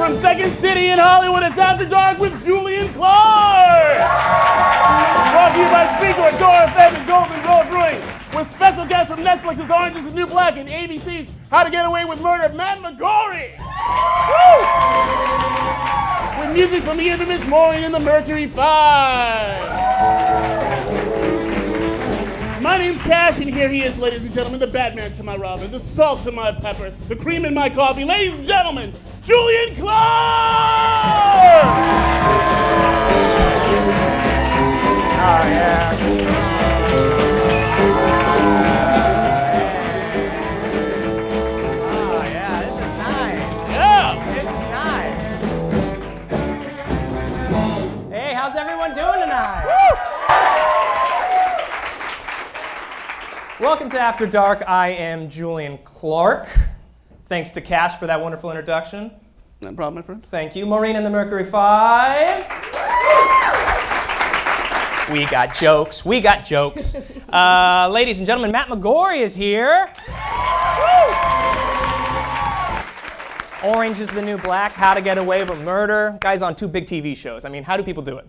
from Second City in Hollywood, it's After Dark with Julian Clark! Brought to you by Speaker, Dora FM, and Golden Road Brewing, with special guests from Netflix's Orange is the New Black and ABC's How to Get Away with Murder, Matt McGorry! Woo! With music from the infamous Maureen and the Mercury 5. My name's Cash, and here he is, ladies and gentlemen, the Batman to my Robin, the salt to my pepper, the cream in my coffee. Ladies and gentlemen, Julian Clark! Oh, yeah. Oh, yeah, this is nice. Yeah. This is nice. Hey, how's everyone doing tonight? Woo! Welcome to After Dark. I am Julian Clark. Thanks to Cash for that wonderful introduction. No problem, my friend. Thank you. Maureen and the Mercury 5. We got jokes. We got jokes. Ladies and gentlemen, Matt McGorry is here. Orange is the New Black, How to Get Away with Murder. Guy's on 2 big TV shows. I mean, how do people do it?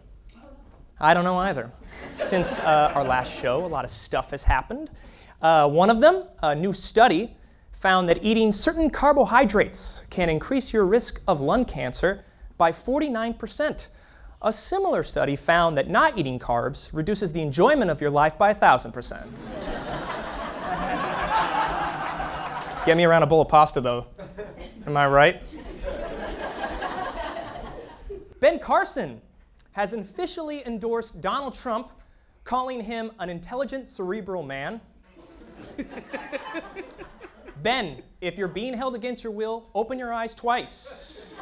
I don't know either. Since our last show, a lot of stuff has happened. One of them, a new study, found that eating certain carbohydrates can increase your risk of lung cancer by 49%. A similar study found that not eating carbs reduces the enjoyment of your life by 1,000%. Get me around a bowl of pasta, though. Am I right? Ben Carson has officially endorsed Donald Trump, calling him an intelligent cerebral man. Ben, if you're being held against your will, open your eyes twice.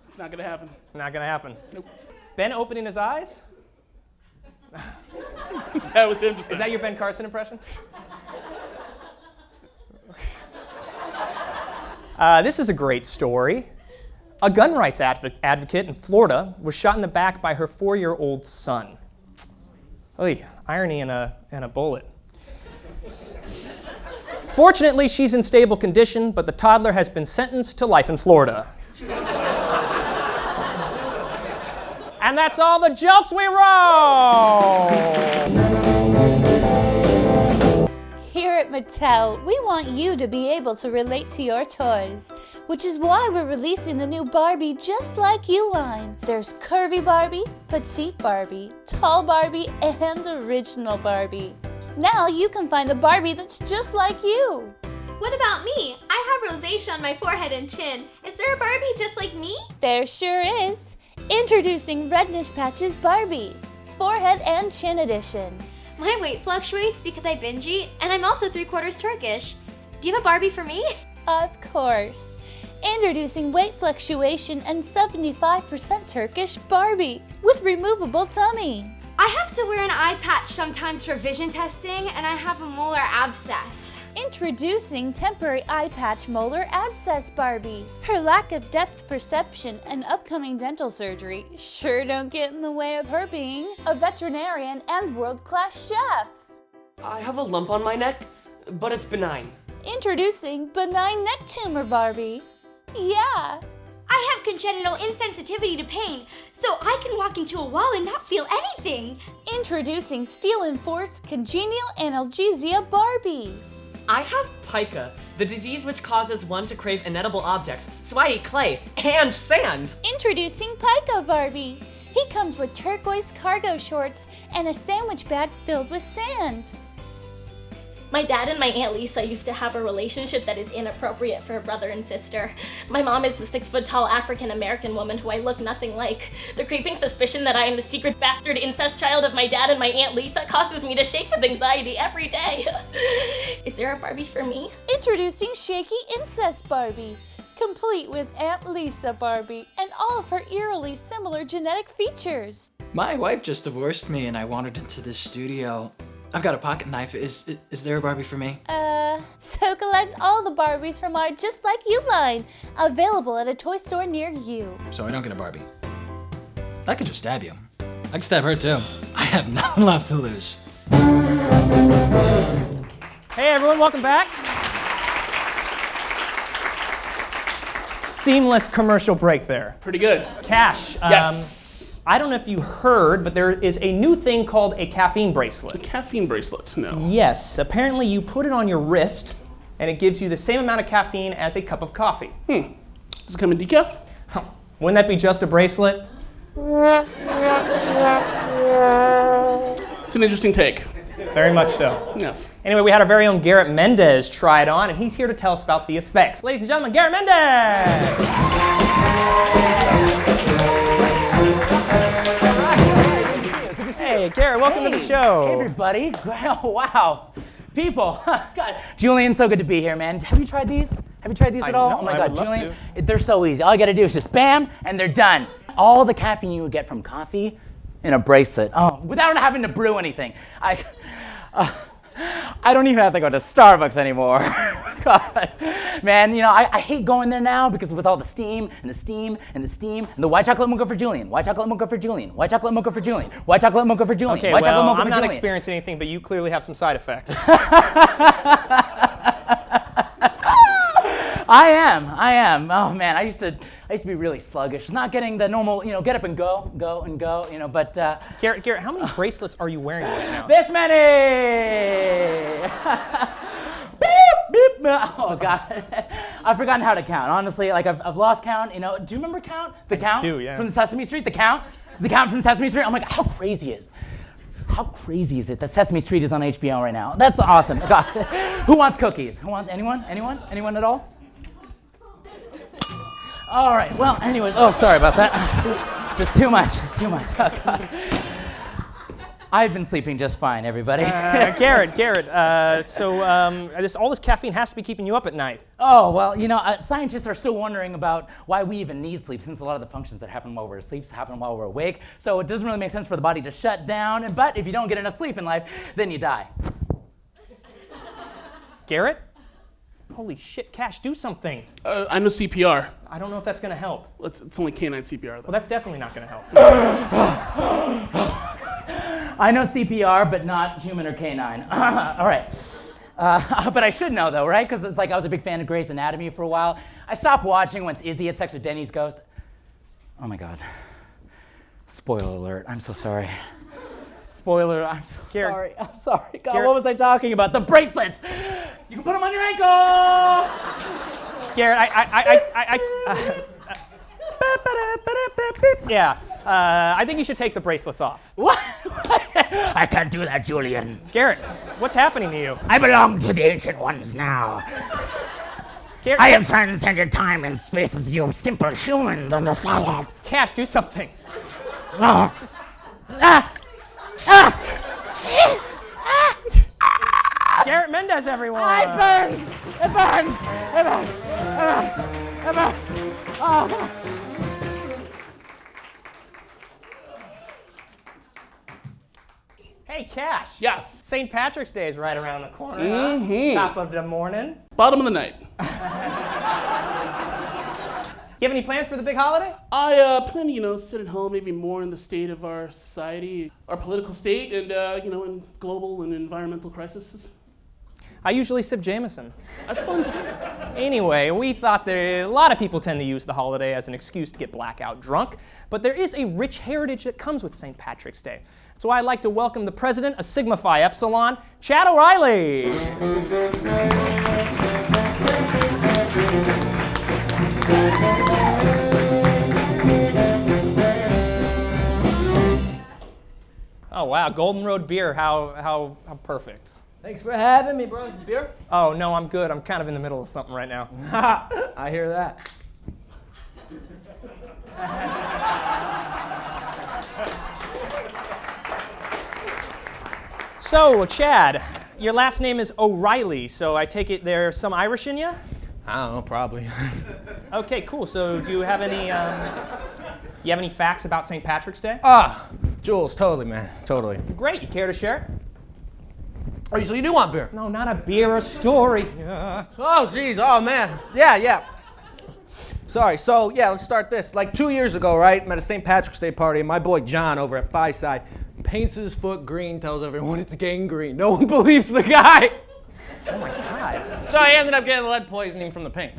It's not gonna happen. Not gonna happen. Nope. Ben opening his eyes? That was interesting. Is that your Ben Carson impression? This is a great story. A gun rights advocate in Florida was shot in the back by her 4-year-old son. Oy, irony in a bullet. Fortunately, she's in stable condition, but the toddler has been sentenced to life in Florida. And that's all the jokes we roll! Here at Mattel, we want you to be able to relate to your toys, which is why we're releasing the new Barbie Just Like You line. There's Curvy Barbie, Petite Barbie, Tall Barbie, and Original Barbie. Now you can find a Barbie that's just like you. What about me? I have rosacea on my forehead and chin. Is there a Barbie just like me? There sure is. Introducing Redness Patches Barbie, Forehead and Chin Edition. My weight fluctuates because I binge eat, and I'm also 3/4 Turkish. Do you have a Barbie for me? Of course. Introducing Weight Fluctuation and 75% Turkish Barbie with removable tummy. I have to wear an eye patch sometimes for vision testing, and I have a molar abscess. Introducing Temporary Eye Patch Molar Abscess Barbie. Her lack of depth perception and upcoming dental surgery sure don't get in the way of her being a veterinarian and world-class chef. I have a lump on my neck, but it's benign. Introducing Benign Neck Tumor Barbie. Yeah. I have congenital insensitivity to pain, so I can walk into a wall and not feel anything. Introducing Steel Enforced Congenial Analgesia Barbie. I have pica, the disease which causes one to crave inedible objects, so I eat clay and sand. Introducing Pica Barbie. He comes with turquoise cargo shorts and a sandwich bag filled with sand. My dad and my Aunt Lisa used to have a relationship that is inappropriate for a brother and sister. My mom is the 6-foot-tall African-American woman who I look nothing like. The creeping suspicion that I am the secret bastard incest child of my dad and my Aunt Lisa causes me to shake with anxiety every day. Is there a Barbie for me? Introducing Shaky Incest Barbie, complete with Aunt Lisa Barbie and all of her eerily similar genetic features. My wife just divorced me and I wandered into this studio. I've got a pocket knife. Is there a Barbie for me? So collect all the Barbies from our Just Like You line, available at a toy store near you. So I don't get a Barbie. I could just stab you. I could stab her too. I have nothing left to lose. Hey everyone, welcome back. seamless commercial break there. Pretty good. Cash. Yes. I don't know if you heard, but there is a new thing called a caffeine A bracelet. caffeine bracelet, no. Yes, apparently you put it on your wrist, and it gives you the same amount of caffeine as a cup of coffee. Does it come in decaf? Huh. Wouldn't that be just a bracelet? It's an interesting take. Very much so. Yes. Anyway, we had our very own Garrett Mendez try it on, and he's here to tell us about the effects. Ladies and gentlemen, Garrett Mendez! Hey, Garrett, welcome to the show. Hey, everybody. Oh, wow. People. God. Julian, so good to be here, man. Have you tried these? Have you tried these at all? know, Oh, my I God, would love Julian. They're so easy. All you got to do is just bam, and they're done. All the caffeine you would get from coffee in a bracelet. Oh, without having to brew anything. I don't even have to go to Starbucks anymore. God. Man, you know, I hate going there now because with all the steam and the steam and the steam and the white chocolate mocha for Julian, white chocolate mocha for Julian, white chocolate mocha for Julian, white chocolate mocha for Julian, Okay, white chocolate well, mocha I'm for not Julian. experiencing anything, but you clearly have some side effects. I am. Oh man, I used to be really sluggish. Not getting the normal, get up and go, but Garrett, how many bracelets are you wearing right now? this many. Beep, beep. Oh God, I've forgotten how to count. Honestly, like I've lost count. Do you remember count? The count? do, yeah. From the Sesame Street, the count from Sesame Street. I'm like, how crazy is it that Sesame Street is on HBO right now? That's awesome. God. Who wants cookies? Anyone at all? All right, well, anyways, sorry about that. Just too much. Oh, God. I've been sleeping just fine, everybody. Garrett, so all this caffeine has to be keeping you up at night. Oh, well, scientists are still wondering about why we even need sleep, since a lot of the functions that happen while we're asleep happen while we're awake. So it doesn't really make sense for the body to shut down, but if you don't get enough sleep in life, then you die. Garrett? Holy shit, Cash, do something. I know CPR. I don't know if that's going to help. It's only canine CPR, though. Well, that's definitely not going to help. I know CPR, but not human or canine. All right. But I should know, though, right? Because it's like I was a big fan of Grey's Anatomy for a while. I stopped watching once Izzy had sex with Denny's ghost. Oh, my God. Spoiler alert. I'm so sorry. Spoiler, I'm so sorry. I'm sorry. God, Garrett, what was I talking about? The bracelets! You can put them on your ankle! Garrett, I think you should take the bracelets off. What? I can't do that, Julian. Garrett, what's happening to you? I belong to the Ancient Ones now. Garrett, I have transcended time and space as you simple humans on the planet. Cash, do something. Garrett Mendez, everyone. It burns! It burns! Oh, come on. Hey, Cash. Yes. St. Patrick's Day is right around the corner. Huh? Top of the morning. Bottom of the night. You have any plans for the big holiday? I plan to, sit at home, maybe more in the state of our society, our political state, and, in global and environmental crises. I usually sip Jameson. That's fun. Anyway, we thought a lot of people tend to use the holiday as an excuse to get blackout drunk, but there is a rich heritage that comes with St. Patrick's Day. So I'd like to welcome the president of Sigma Phi Epsilon, Chad O'Reilly. Oh wow, Golden Road beer, how perfect. Thanks for having me, bro. Beer? Oh no, I'm good. I'm kind of in the middle of something right now. I hear that. So, Chad, your last name is O'Reilly, so I take it there's some Irish in you? I don't know, probably. Okay, cool. So, do you have any facts about St. Patrick's Day? Jules, totally, man. Totally. Great. You care to share? Oh, so you do want beer? No, not a beer, a story. Oh, geez. Oh, man. Yeah. Sorry. So, yeah, let's start this. Like 2 years ago, right, I'm at a St. Patrick's Day party, and my boy John over at Fieside paints his foot green, tells everyone it's gangrene. No one believes the guy. Oh, my God. So I ended up getting lead poisoning from the paint.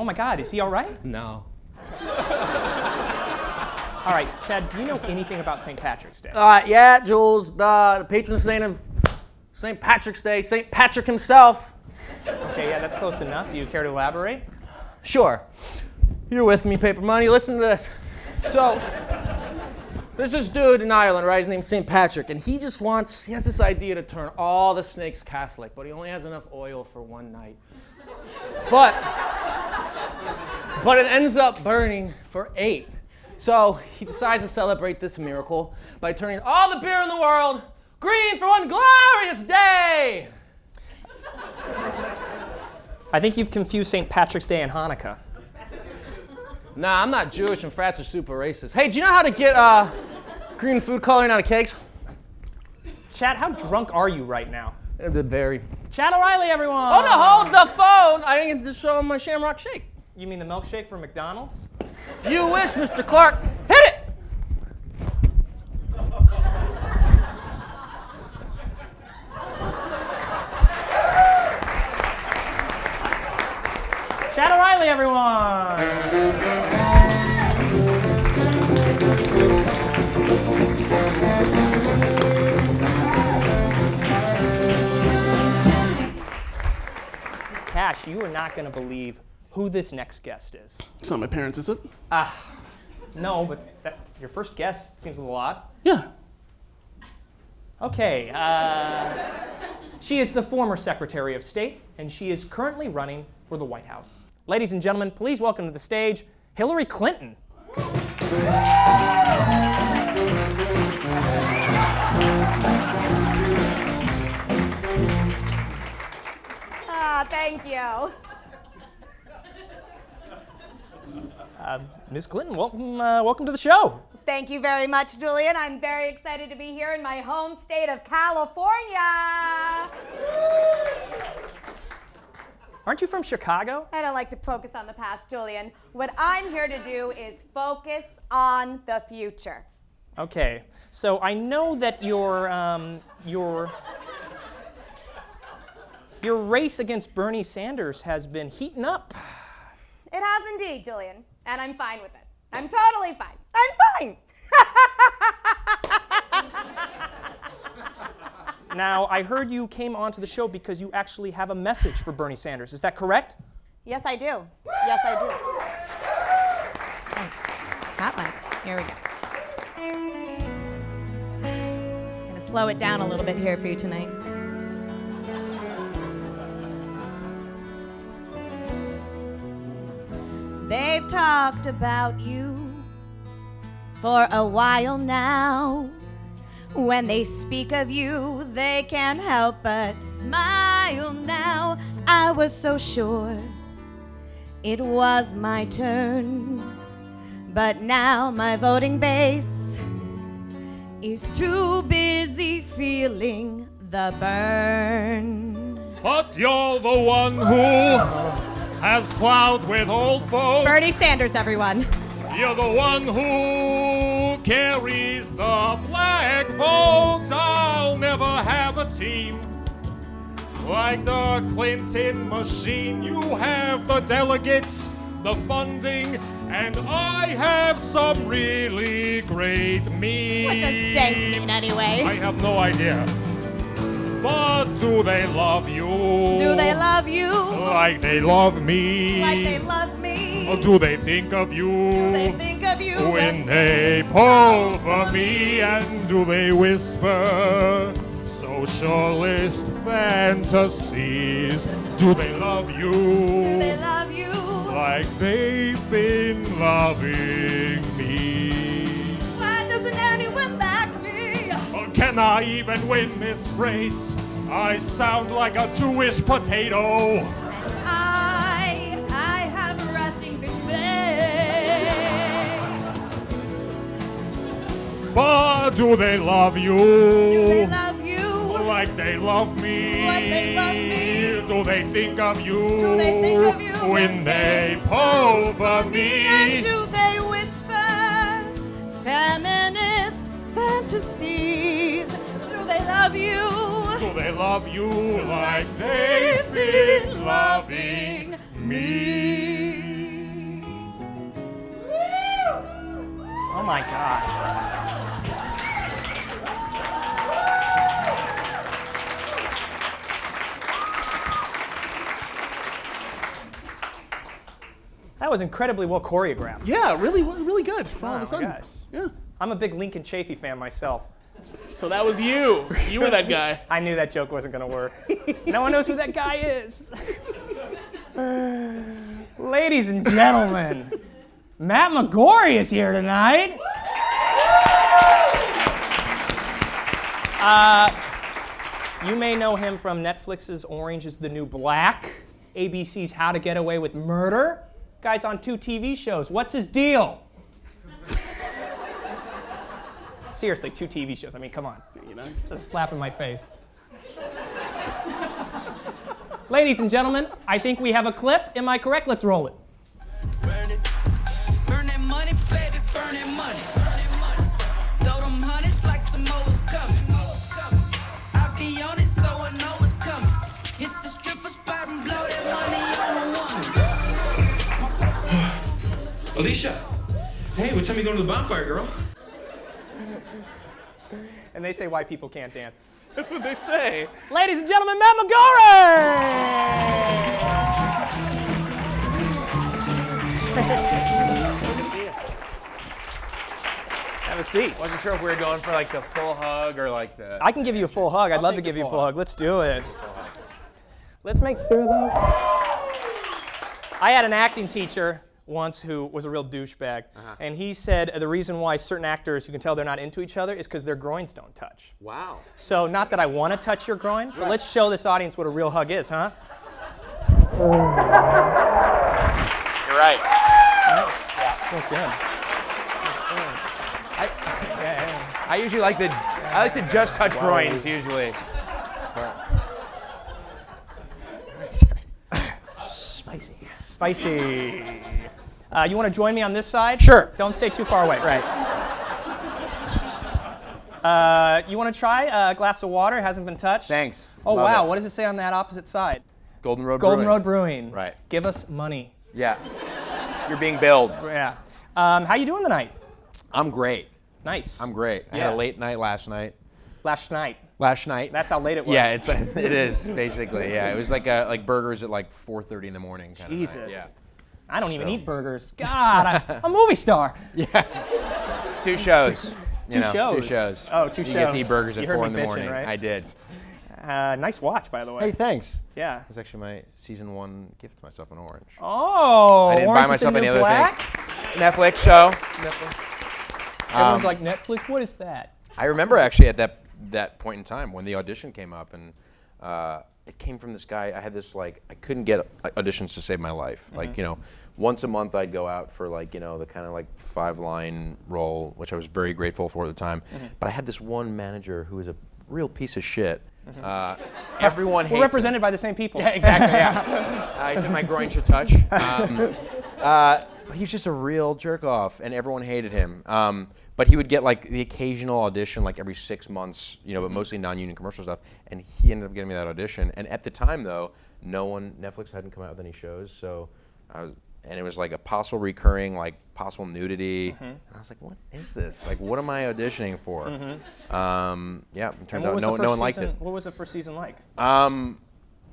Oh my God, is he all right? No. All right, Chad, do you know anything about St. Patrick's Day? Yeah, Jules, the patron saint of St. Patrick's Day, St. Patrick himself. Okay, yeah, that's close enough. Do you care to elaborate? Sure. You're with me, paper money. Listen to this. So, there's this dude in Ireland, right? His name's St. Patrick, and he has this idea to turn all the snakes Catholic, but he only has enough oil for one night. But it ends up burning for 8. So he decides to celebrate this miracle by turning all the beer in the world green for one glorious day. I think you've confused St. Patrick's Day and Hanukkah. Nah, I'm not Jewish and frats are super racist. Hey, do you know how to get green food coloring out of cakes? Chad, how drunk are you right now? Very. Chad O'Reilly, everyone! Oh no, hold the phone! I didn't get to show him my Shamrock Shake. You mean the milkshake from McDonald's? You wish, Mr. Clark. Hit it! Chad O'Reilly, everyone! Cash, you are not going to believe who this next guest is. It's not my parents, is it? No, but your first guess seems a little odd. Yeah. Okay, she is the former Secretary of State, and she is currently running for the White House. Ladies and gentlemen, please welcome to the stage, Hillary Clinton. Thank you. Ms. Clinton, welcome to the show. Thank you very much, Julian. I'm very excited to be here in my home state of California. Aren't you from Chicago? I don't like to focus on the past, Julian. What I'm here to do is focus on the future. Okay, so I know that your race against Bernie Sanders has been heating up. It has indeed, Julian, and I'm fine with it. I'm totally fine. I'm fine. Now, I heard you came onto the show because you actually have a message for Bernie Sanders. Is that correct? Yes, I do. Yes, I do. Hot mic. Here we go. I'm going to slow it down a little bit here for you tonight. They've talked about you for a while now. When they speak of you, they can't help but smile now. I was so sure it was my turn, but now my voting base is too busy feeling the burn. But you're the one who has clout with old folks. Bernie Sanders, everyone. You're the one who carries the black vote. I'll never have a team like the Clinton machine. You have the delegates, the funding, and I have some really great memes. What does dank mean anyway? I have no idea. But do they love you? Do they love you? Like they love me? Like they love me? Or do they think of you? Do they think of you? When they pull for me, and do they whisper socialist fantasies? Do they love you? Do they love you? Like they've been loving me? Why doesn't anyone like me? Or can I even win this race? I sound like a Jewish potato. I have a resting bitch face. But do they love you? Do they love you? Like they love me? Like they love me? Do they think of you? Do they think of you? When they pull for me? And do they whisper feminist fantasies? Do they love you? Do they love you like they've been loving me? my God. That was incredibly well choreographed. Yeah, really, really good. All of Oh a sudden. my gosh. Yeah. I'm a big Lincoln Chafee fan myself. So that was you. You were that guy. I knew that joke wasn't going to work. No one knows who that guy is. Ladies and gentlemen, Matt McGorry is here tonight. You may know him from Netflix's Orange is the New Black, ABC's How to Get Away with Murder. Guy's on 2 TV shows. What's his deal? Seriously, 2 TV shows. I mean, come on. You know, just a slap in my face. Ladies and gentlemen, I think we have a clip. Am I correct? Let's roll it. Burn that money, baby, burn that money. Throw them hundreds like some more was coming. I be on it, so I know it's coming. Hit the stripper spot and blow that money on a woman. Alicia, hey, what time you going to the bonfire, girl? And they say white people can't dance. That's what they say. Ladies and gentlemen, Matt McGorry! Have a seat. Wasn't sure if we were going for like the full hug or like the... I can give you a full hug. I'd love to give you a full hug. Let's do it. Let's make sure though. I had an acting teacher once who was a real douchebag, and he said the reason why certain actors, you can tell they're not into each other, is because their groins don't touch. Wow. So not that I want to touch your groin, but let's show this audience what a real hug is, huh? You're right. Yeah, feels good. I usually like to just touch groins usually. Spicy. Spicy. You want to join me on this side? Sure. Don't stay too far away. Right. You want to try a glass of water? It hasn't been touched? Thanks. Oh, Love wow. it. What does it say on that opposite side? Golden Road Golden Brewing. Road Brewing. Right. Give us money. Yeah. You're being billed. Yeah. How you doing tonight? I'm great. Nice. I'm great. I Yeah. had a late night last night. Last night. Last night. That's how late it was. Yeah, it is basically. Yeah, it was like burgers at like 4:30 in the morning. Kind Jesus. Of night. Yeah. I don't even eat burgers. God, I'm a movie star. Yeah. 2 shows. Two shows. 2 shows. Oh, 2 shows. You get to eat burgers at You heard 4 me in the bitching, morning. right? I did. Nice watch, by the way. Hey, thanks. Yeah. It was actually my season 1 gift to myself in Orange. Oh. I didn't Orange buy is the myself any New other Black? thing. Netflix show. Everyone's like, Netflix, what is that? I remember actually at that point in time when the audition came up, and it came from this guy. I had this I couldn't get auditions to save my life. Like, once a month I'd go out for the kind of 5-line role, which I was very grateful for at the time. But I had this one manager who was a real piece of shit. Everyone hates We're represented him. by the same people. Yeah, exactly. Yeah. He said my groin should touch. But he was just a real jerk off, and everyone hated him. But he would get the occasional audition every 6 months, but mostly non-union commercial stuff. And he ended up getting me that audition. And at the time, though, Netflix hadn't come out with any shows, so and it was a possible recurring, possible nudity. And I was like, what is this? What am I auditioning for? Yeah, it turns out no one liked it. What was the first season like?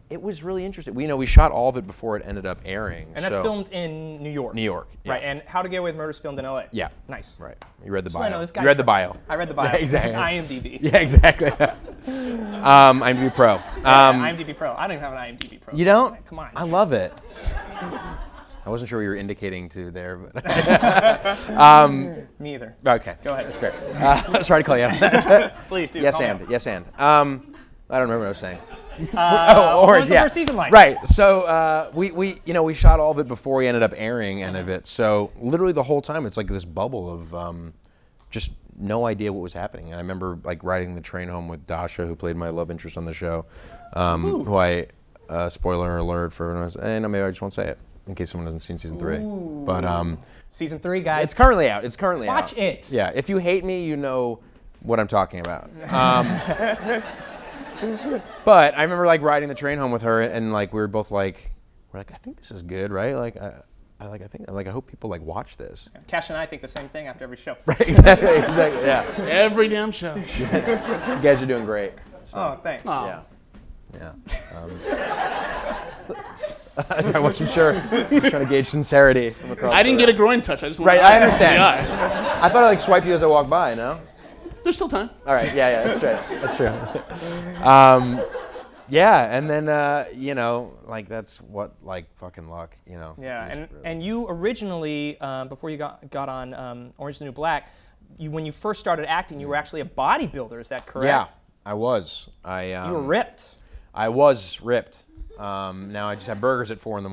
It was really interesting. We shot all of it before it ended up airing. And that's filmed in New York. New York, yeah. Right, and How to Get Away with Murder is filmed in LA. Yeah. Nice. Right. You read the So bio. I know this guy You read the bio. I read the bio. Yeah, exactly. IMDb. Yeah, exactly. IMDb Pro. IMDb Pro. I don't even have an IMDb Pro. You don't? Come on. I love it. I wasn't sure what you were indicating to there, but Me either. Okay. Go ahead. That's fair. I was trying to call you out on that. Please do. Yes, call me and. out. Yes, and. I don't remember what I was saying. Orange, Orange, what was the first season like? Right. So we shot all of it before we ended up airing any of it. So literally the whole time it's this bubble of just no idea what was happening. And I remember riding the train home with Dasha, who played my love interest on the show, who I spoiler alert for everyone else. And maybe I just won't say it in case someone hasn't seen season 3. Ooh. But season 3, guys. it's currently out. Watch it. Yeah. If you hate me, you know what I'm talking about. But I remember riding the train home with her, and we were both we're I think this is good, right? I hope people like watch this. Cash and I think the same thing after every show. Right, exactly, yeah. Every damn show. You guys are doing great. So, Oh, thanks. Yeah. I wasn't sure. I'm trying to gauge sincerity from across. I didn't get a groin touch. I just wanted Right, to I understand. Yeah. I thought I swiped you as I walked by. No. There's still time. All right. Yeah. That's right. That's true. Yeah, and then that's what fucking luck. Yeah, and you originally before you got on Orange is the New Black, when you first started acting, you were actually a bodybuilder. Is that correct? Yeah, I was. You were ripped. I was ripped. Now I just have burgers at 4 a.m.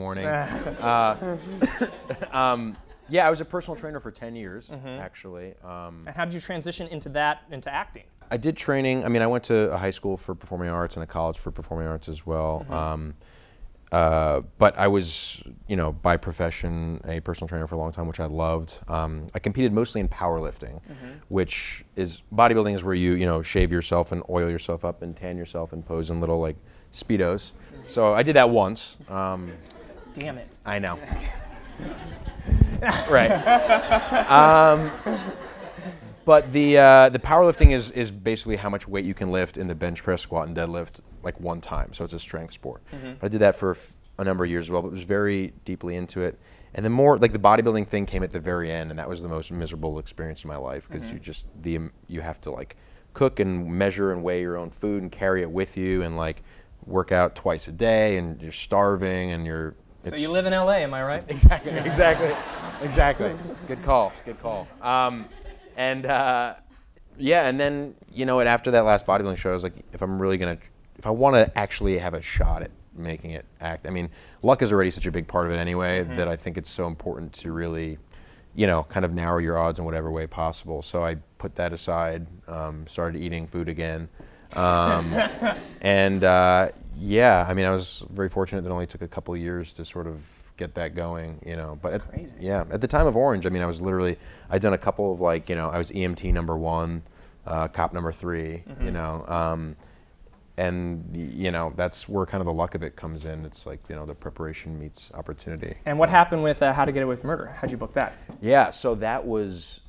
Yeah, I was a personal trainer for 10 years, actually. And how did you transition into acting? I did training. I mean, I went to a high school for performing arts and a college for performing arts as well. But I was, by profession, a personal trainer for a long time, which I loved. I competed mostly in powerlifting, which is bodybuilding is where you shave yourself and oil yourself up and tan yourself and pose in little Speedos. So I did that once. Damn it. I know. Right. But the powerlifting is basically how much weight you can lift in the bench press, squat, and deadlift one time. So it's a strength sport. But I did that for a number of years as well, but was very deeply into it. And then more the bodybuilding thing came at the very end, and that was the most miserable experience of my life because you have to cook and measure and weigh your own food and carry it with you and work out twice a day, and you're starving and you're. So you live in LA, am I right? Exactly. Good call. And then after that last bodybuilding show, I was like, if I want to actually have a shot at making it act, I mean, luck is already such a big part of it anyway that I think it's so important to really, kind of narrow your odds in whatever way possible. So I put that aside, started eating food again, and I mean, I was very fortunate that it only took a couple of years to sort of get that going, But at the time of Orange, I mean, I'd done a couple of I was EMT number 1, cop number 3, and that's where kind of the luck of it comes in. It's the preparation meets opportunity. And what happened with How to Get Away with Murder? How'd you book that? Yeah, so that was,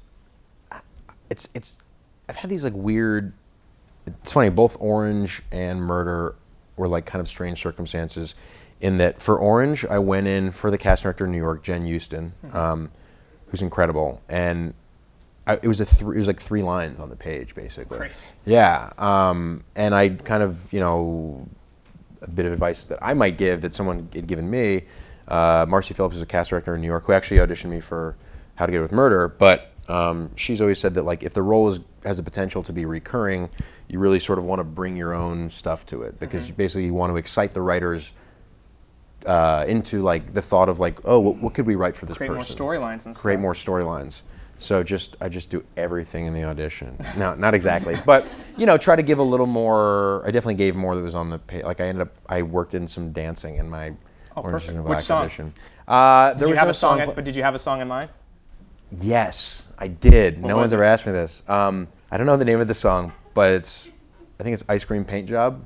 I've had these weird, it's funny, both Orange and Murder were kind of strange circumstances. In that, for Orange, I went in for the cast director in New York, Jen Houston, who's incredible, and it was 3 lines on the page, basically. Crazy. Yeah, and I kind of, a bit of advice that I might give that someone had given me. Marcy Phillips is a cast director in New York who actually auditioned me for How to Get Away with Murder, but she's always said that if the role has the potential to be recurring, you really sort of want to bring your own stuff to it because basically you want to excite the writers into the thought of what could we write for this person? Create more storylines and stuff. Create more storylines. So I just do everything in the audition. No, not exactly, but try to give a little more. I definitely gave more that was on the page. I worked in some dancing in my Orange is the New Black audition. Did you have a song? But did you have a song in mind? Yes, I did. No one's ever asked me this. I don't know the name of the song, but I think it's Ice Cream Paint Job.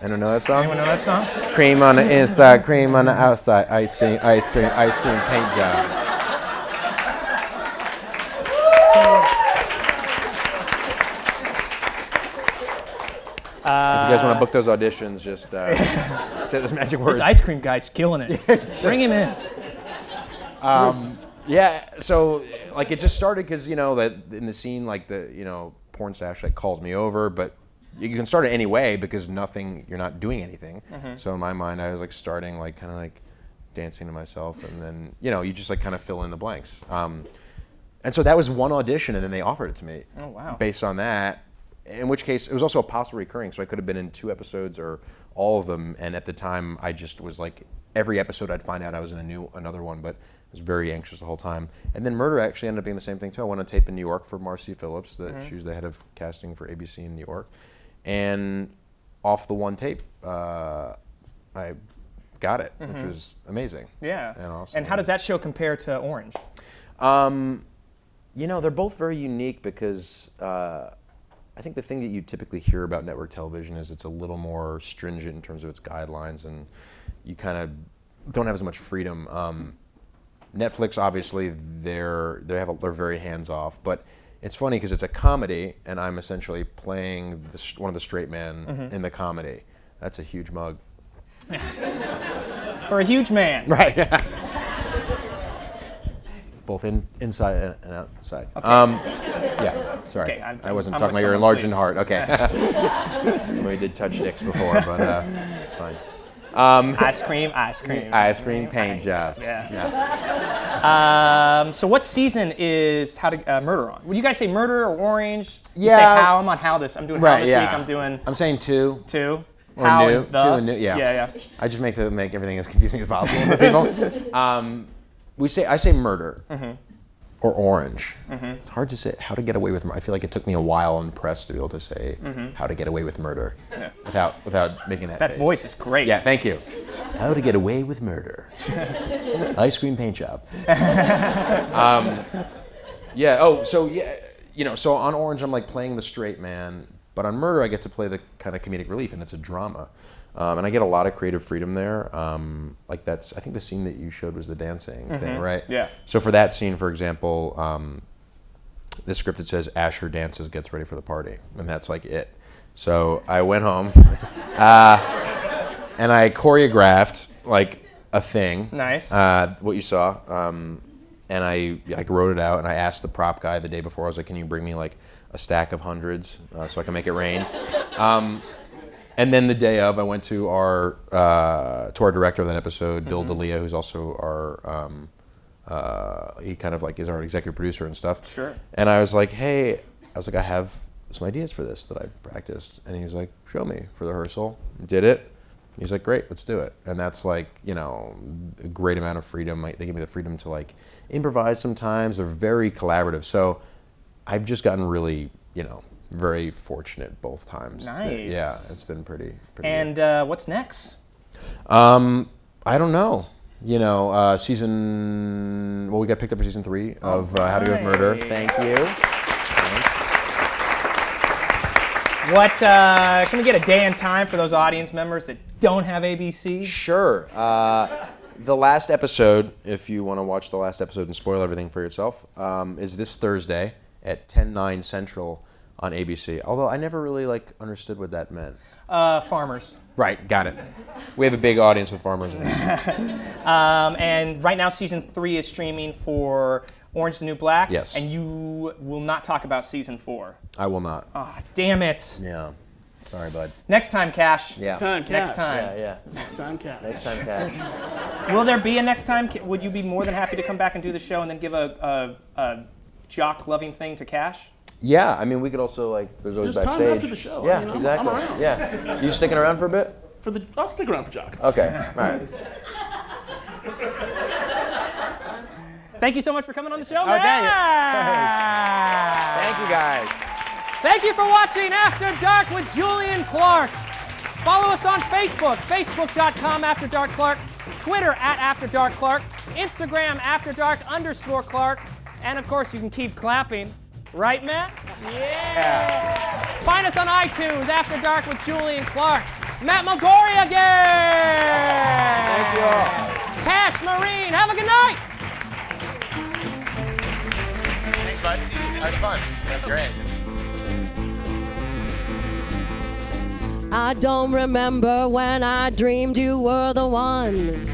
I don't know that song. Anyone know that song? Cream on the inside, cream on the outside, ice cream paint job. If you guys want to book those auditions, just say those magic words. This ice cream guy's killing it. Bring him in. Yeah, so it just started because that in the scene the porn stash calls me over, but you can start it any way because you're not doing anything. So in my mind, I was starting kind of dancing to myself, and then you just kind of fill in the blanks. And so that was one audition, and then they offered it to me. Oh wow! Based on that, in which case it was also a possible recurring, so I could have been in 2 episodes or all of them. And at the time, I just was every episode I'd find out I was in another one, but I was very anxious the whole time. And then Murder actually ended up being the same thing too. I went on tape in New York for Marcy Phillips, she was the head of casting for ABC in New York. And off the one tape, I got it, which was amazing. Yeah. And awesome. And how does that show compare to Orange? They're both very unique because I think the thing that you typically hear about network television is it's a little more stringent in terms of its guidelines, and you kind of don't have as much freedom. Netflix, obviously, they're very hands off, but it's funny because it's a comedy, and I'm essentially playing one of the straight men in the comedy. That's a huge mug. For a huge man. Right. Both inside and outside. Okay. Yeah, sorry. Okay, I wasn't I'm talking about your enlarging heart. Okay. We did touch dicks before, but it's fine. Ice cream. Ice cream paint job. Yeah. So what season is How to Murder on? Would you guys say Murder or Orange? You Yeah. say How. I'm on How this. I'm doing How this week. I'm saying 2. 2. Or How new. and the. 2 and new. Yeah. Yeah. I just make everything as confusing as possible for people. I say Murder. Or Orange. It's hard to say How to Get Away with Murder. I feel like it took me a while in press to be able to say How to Get Away with Murder without making that face. Voice is great. Yeah, thank you. How to Get Away with Murder. Ice cream paint job. So on Orange I'm like playing the straight man, but on Murder I get to play the kind of comedic relief, and it's a drama. And I get a lot of creative freedom there. I think the scene that you showed was the dancing thing, right? Yeah. So for that scene, for example, the script, it says Asher dances, gets ready for the party, and that's like it. So I went home and I choreographed like a thing. Nice. What you saw. And I wrote it out, and I asked the prop guy the day before, I was like, can you bring me like a stack of hundreds so I can make it rain? And then the day of, I went to our director of that episode, Bill D'Elia, who's also he kind of like is our executive producer and stuff. Sure. And I was like, hey, I have some ideas for this that I practiced. And he was like, show me for the rehearsal. Did it. He's like, great, let's do it. And that's like, a great amount of freedom. They give me the freedom to like improvise sometimes. They're very collaborative. So I've just gotten really, very fortunate both times. Nice. Yeah, it's been pretty And what's next? I don't know. We got picked up for season 3 of How to Go with Murder. Thank you. Thanks. What, can we get a day and time for those audience members that don't have ABC? Sure. The last episode, if you want to watch the last episode and spoil everything for yourself, is this Thursday at 10/9 Central on ABC. Although I never really understood what that meant. Farmers. Right, got it. We have a big audience with farmers. And right now season 3 is streaming for Orange is the New Black. Yes. And you will not talk about season 4. I will not. Oh, damn it. Yeah. Sorry, bud. Next time, Cash. Yeah. Next time. Yeah. Next time, Cash. Next time, Cash. Will there be a next time? Would you be more than happy to come back and do the show and then give a jock-loving thing to Cash? Yeah, I mean, we could also there's always There's backstage. time after the show. Yeah, I'm exactly. around. Yeah. You sticking around for a bit? I'll stick around for Jock. Okay. All right. Thank you so much for coming on the show. Thank you, guys. Thank you for watching After Dark with Julian Clark. Follow us on Facebook, facebook.com/AfterDarkClark, Twitter @AfterDarkClark, Instagram @AfterDark_Clark, and of course you can keep clapping. Right, Matt? Yeah. Find us on iTunes, After Dark with Julian Clark. Matt McGorry again. Thank you all. Cash Marine, have a good night. Thanks, bud. That was fun. That's great. I don't remember when I dreamed you were the one.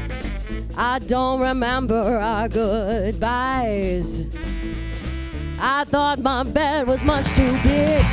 I don't remember our goodbyes. I thought my bed was much too big.